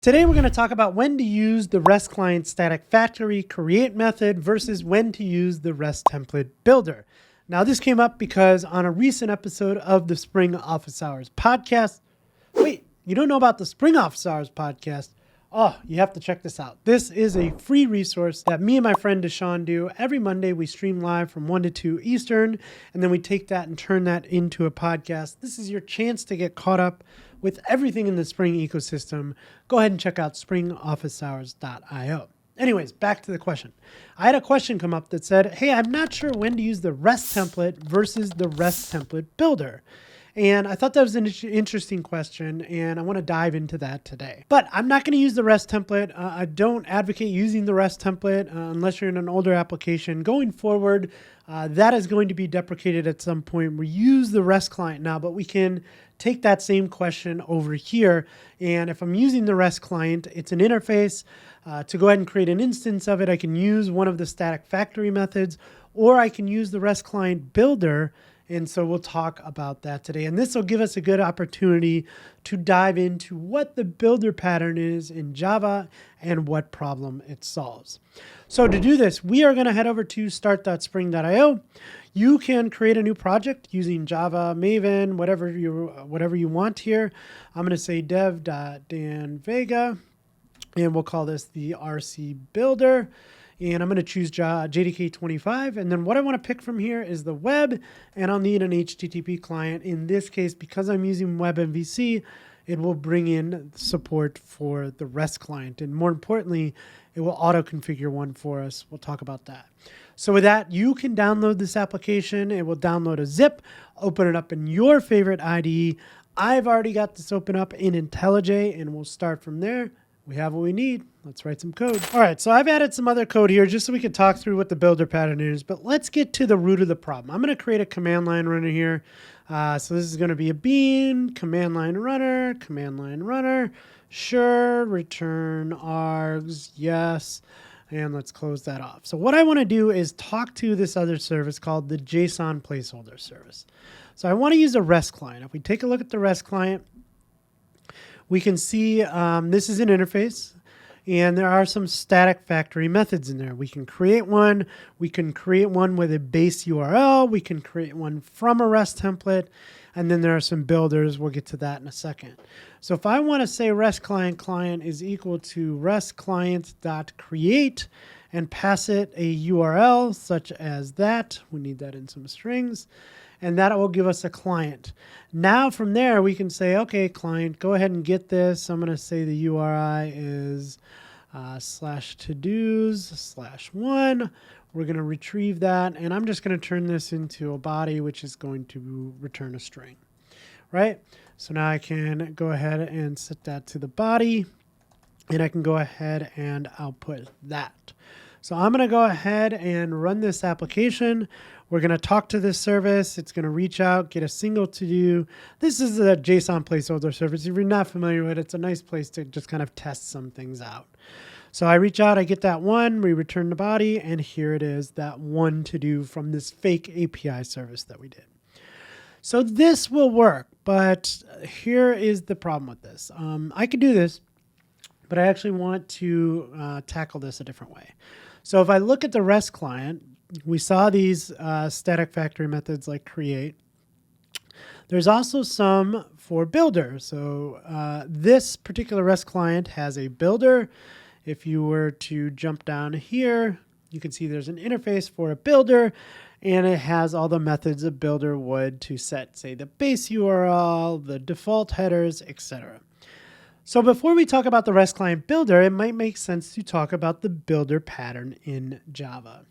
Today we're going to talk about when to use the REST client static factory create method versus when to use the REST template builder. Now this came up because on a recent episode of the Spring Office Hours podcast, wait, you don't know about the Spring Office Hours podcast? Oh, you have to check this out. This is a free resource that me and my friend Deshaun do. Every Monday we stream live from 1 to 2 Eastern, and then we take that and turn that into a podcast. This is your chance to get caught up with everything in the Spring ecosystem. Go ahead and check out springofficehours.io. Anyways, back to the question. I had a question come up that said, hey, I'm not sure when to use the REST template versus the REST template builder. And I thought that was an interesting question, and I want to dive into that today. But I'm not going to use the REST template. I don't advocate using the REST template unless you're in an older application. Going forward, that is going to be deprecated at some point. We use the REST client now, but we can take that same question over here. And if I'm using the REST client, it's an interface. To go ahead and create an instance of it, I can use one of the static factory methods, or I can use the REST client builder. And so we'll talk about that today. And this will give us a good opportunity to dive into what the builder pattern is in Java and what problem it solves. So to do this, we are going to head over to start.spring.io. You can create a new project using Java, Maven, whatever you want here. I'm going to say dev.dan.vega, and we'll call this the RC builder. And I'm going to choose JDK 25. And then what I want to pick from here is the web, and I'll need an HTTP client. In this case, because I'm using WebMVC, it will bring in support for the REST client. And more importantly, it will auto-configure one for us. We'll talk about that. So with that, you can download this application. It will download a zip, open it up in your favorite IDE. I've already got this open up in IntelliJ, and we'll start from there. We have what we need. Let's write some code. All right, so I've added some other code here just so we could talk through what the builder pattern is, but let's get to the root of the problem. I'm going to create a command line runner here. So this is going to be a bean, command line runner, sure, return args, yes, and let's close that off. So what I want to do is talk to this other service called the JSON placeholder service. So I want to use a REST client. If we take a look at the REST client, we can see this is an interface, and there are some static factory methods in there. We can create one. We can create one with a base URL. We can create one from a REST template, and then there are some builders. We'll get to that in a second. So if I want to say RestClient is equal to RestClient.create and pass it a URL such as that, we need that in some strings, and that will give us a client. Now from there, we can say, okay, client, go ahead and get this. I'm going to say the URI is /todos/1. We're going to retrieve that, and I'm just going to turn this into a body, which is going to return a string, right? So now I can go ahead and set that to the body, and I can go ahead and output that. So I'm going to go ahead and run this application. We're going to talk to this service. It's going to reach out, get a single to-do. This is a JSON placeholder service. If you're not familiar with it, it's a nice place to just kind of test some things out. So I reach out, I get that one, we return the body, and here it is, that one to-do from this fake API service that we did. So this will work, but here is the problem with this. I could do this, but I actually want to tackle this a different way. So if I look at the REST client, we saw these static factory methods like create. There's also some for builder. So this particular REST client has a builder. If you were to jump down here, you can see there's an interface for a builder, and it has all the methods a builder would to set, say, the base URL, the default headers, etc. So before we talk about the REST client builder, it might make sense to talk about the builder pattern in Java.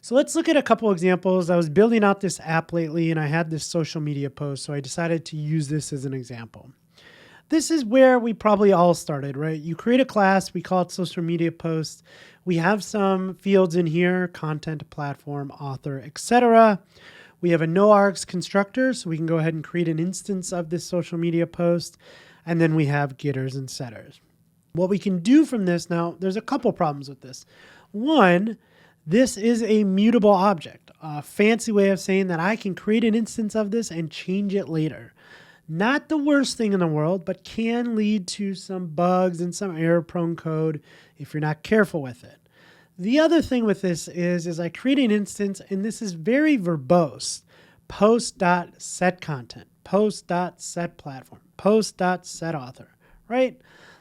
So let's look at a couple examples. I was building out this app lately, and I had this social media post, so I decided to use this as an example. This is where we probably all started, right? You create a class, we call it social media post. We have some fields in here, content, platform, author, etc. We have a no-args constructor, so we can go ahead and create an instance of this social media post. And then we have getters and setters. What we can do from this now, there's a couple problems with this. One, this is a mutable object, a fancy way of saying that I can create an instance of this and change it later. Not the worst thing in the world, but can lead to some bugs and some error-prone code if you're not careful with it. The other thing with this is I create an instance, and this is very verbose. Post.setContent, post.setPlatform, post.setAuthor, right?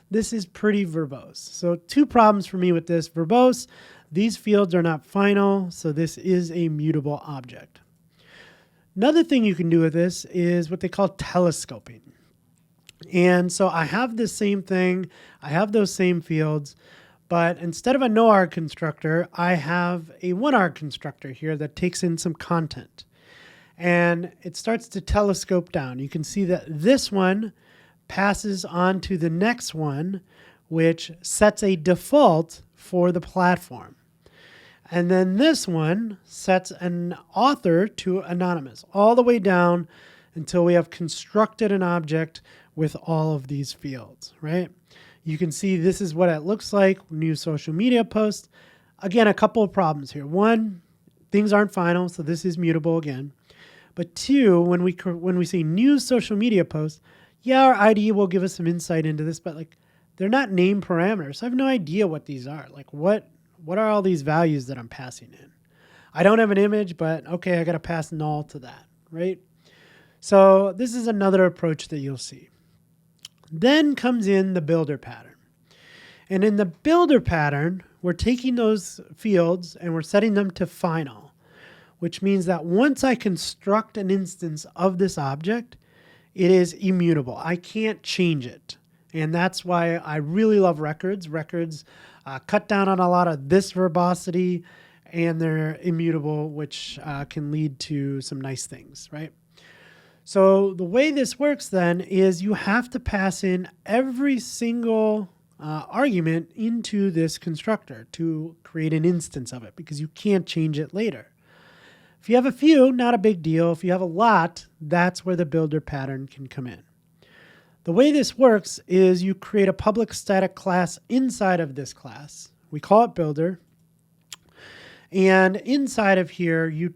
This is pretty verbose. So 2 problems for me with this. Verbose, these fields are not final, so this is a mutable object. Another thing you can do with this is what they call telescoping. And so I have the same thing. I have those same fields, but instead of a no-arg constructor, I have a one-arg constructor here that takes in some content. And it starts to telescope down. You can see that this one passes on to the next one, which sets a default for the platform. And then this one sets an author to anonymous all the way down until we have constructed an object with all of these fields, right? You can see this is what it looks like, new social media post. Again, a couple of problems here. 1, things aren't final, so this is mutable again. But 2, when we say new social media post, yeah, our IDE will give us some insight into this, but like they're not named parameters. So I have no idea what these are. Like what are all these values that I'm passing in? I don't have an image, but okay, I got to pass null to that, right? So this is another approach that you'll see. Then comes in the builder pattern. And in the builder pattern, we're taking those fields and we're setting them to final, which means that once I construct an instance of this object, it is immutable. I can't change it. And that's why I really love records. Records cut down on a lot of this verbosity, and they're immutable, which can lead to some nice things, right? So the way this works then is you have to pass in every single argument into this constructor to create an instance of it, because you can't change it later. If you have a few, not a big deal. If you have a lot, that's where the builder pattern can come in. The way this works is you create a public static class inside of this class. We call it builder. And inside of here, you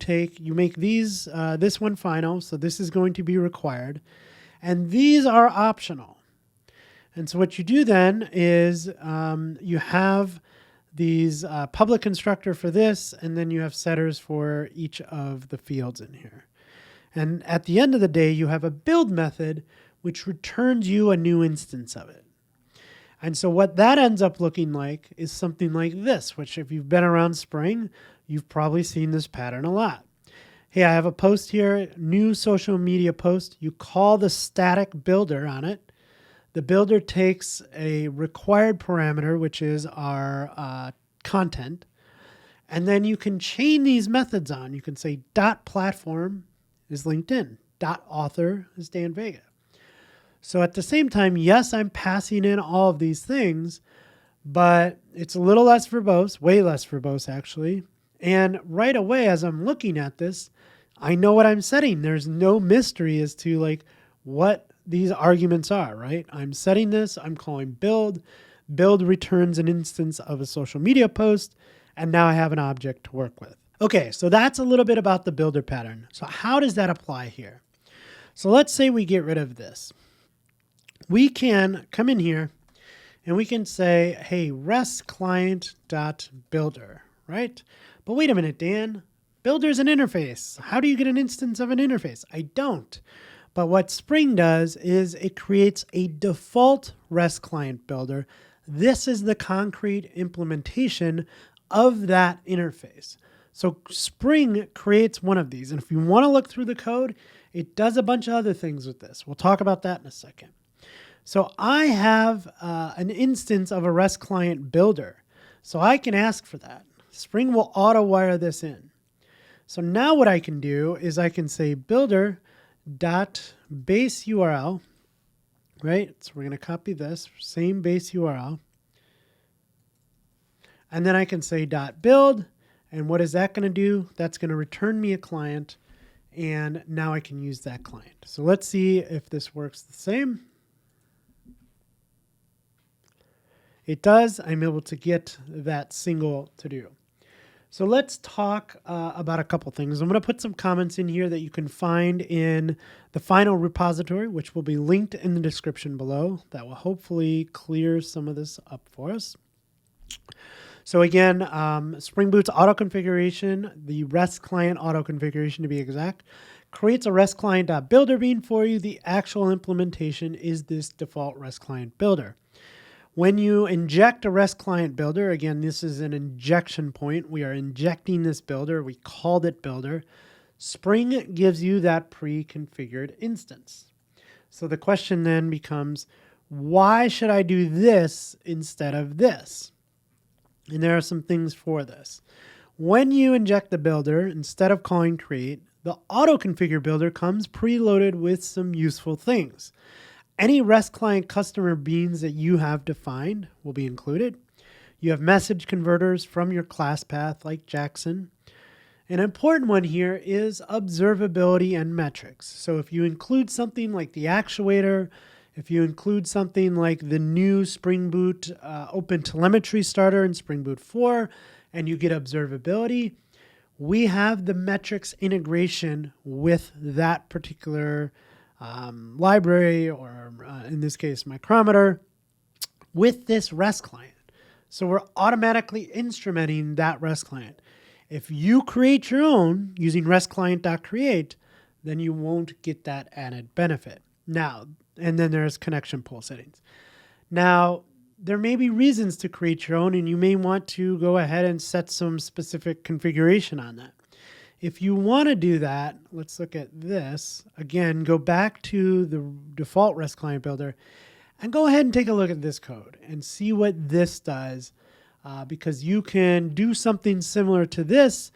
make these, this one final. So this is going to be required. And these are optional. And so what you do then is you have these public constructor for this, and then you have setters for each of the fields in here. And at the end of the day, you have a build method, which returns you a new instance of it. And so what that ends up looking like is something like this, which if you've been around Spring, you've probably seen this pattern a lot. Hey, I have a post here, new social media post. You call the static builder on it. The builder takes a required parameter, which is our content, and then you can chain these methods on. You can say .platform is LinkedIn, .author is Dan Vega. So at the same time, yes, I'm passing in all of these things, but it's a little less verbose, way less verbose actually. And right away, as I'm looking at this, I know what I'm setting. There's no mystery as to like what these arguments are, right? I'm setting this, I'm calling build. Build returns an instance of a social media post, and now I have an object to work with. Okay, so that's a little bit about the builder pattern. So how does that apply here? So let's say we get rid of this. We can come in here and we can say, hey, RestClient.Builder, right? But wait a minute, Dan, Builder is an interface. How do you get an instance of an interface? I don't. But what Spring does is it creates a default REST client builder. This is the concrete implementation of that interface. So Spring creates one of these. And if you want to look through the code, it does a bunch of other things with this. We'll talk about that in a second. So I have an instance of a REST client builder. So I can ask for that. Spring will auto wire this in. So now what I can do is I can say builder base URL, right? So we're going to copy this, same base URL. And then I can say .build. And what is that going to do? That's going to return me a client. And now I can use that client. So let's see if this works the same. It does. I'm able to get that single to do. So let's talk about a couple things. I'm going to put some comments in here that you can find in the final repository, which will be linked in the description below. That will hopefully clear some of this up for us. So again, Spring Boot's auto-configuration, the RestClient.Auto-Configuration to be exact, creates a RestClient.Builder bean for you. The actual implementation is this default RestClient.Builder. When you inject a RestClient.Builder, again, this is an injection point. We are injecting this builder. We called it builder. Spring gives you that pre-configured instance. So the question then becomes, why should I do this instead of this? And there are some things for this. When you inject the builder, instead of calling create, the auto-configure builder comes preloaded with some useful things. Any REST client customer beans that you have defined will be included. You have message converters from your class path like Jackson. An important one here is observability and metrics. So if you include something like the actuator, if you include something like the new Spring Boot Open Telemetry starter in Spring Boot 4, and you get observability, we have the metrics integration with that particular library, or in this case, micrometer, with this REST client. So we're automatically instrumenting that REST client. If you create your own using RestClient.create, then you won't get that added benefit. Now, and then there's connection pool settings. Now, there may be reasons to create your own, and you may want to go ahead and set some specific configuration on that. If you want to do that, let's look at this. Again, go back to the default RestClient.Builder and go ahead and take a look at this code and see what this does, because you can do something similar to this,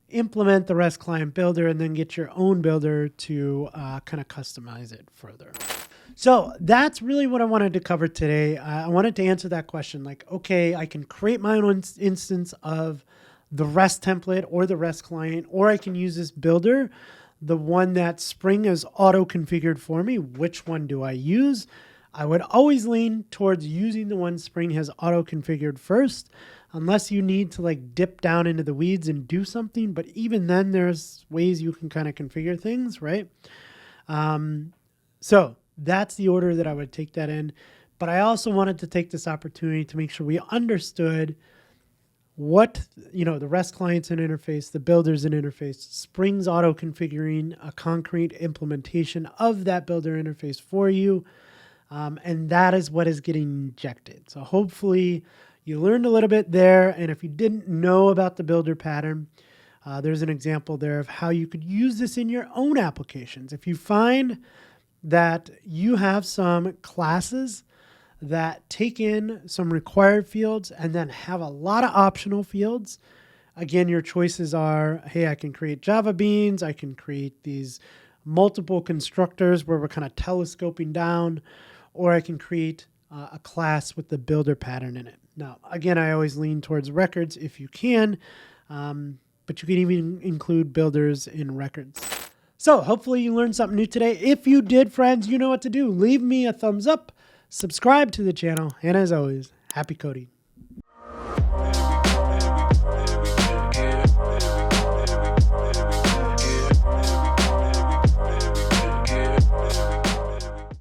implement the RestClient.Builder, and then get your own builder to kind of customize it further. So that's really what I wanted to cover today. I wanted to answer that question, like, okay, I can create my own instance of the REST template or the REST client, or I can use this builder, the one that Spring is auto-configured for me. Which one do I use? I would always lean towards using the one Spring has auto-configured first, unless you need to like dip down into the weeds and do something. But even then, there's ways you can kind of configure things, right? So that's the order that I would take that in. But I also wanted to take this opportunity to make sure we understood what, the REST client's an interface, the builder's an interface, Spring's auto-configuring a concrete implementation of that builder interface for you. And that is what is getting injected. So hopefully you learned a little bit there. And if you didn't know about the builder pattern, there's an example there of how you could use this in your own applications. If you find that you have some classes that take in some required fields and then have a lot of optional fields, again, your choices are, hey, I can create Java beans, I can create these multiple constructors where we're kind of telescoping down, or I can create a class with the builder pattern in it. Now, again, I always lean towards records if you can, but you can even include builders in records. So hopefully you learned something new today. If you did, friends, you know what to do. Leave me a thumbs up, subscribe to the channel, and as always, happy coding.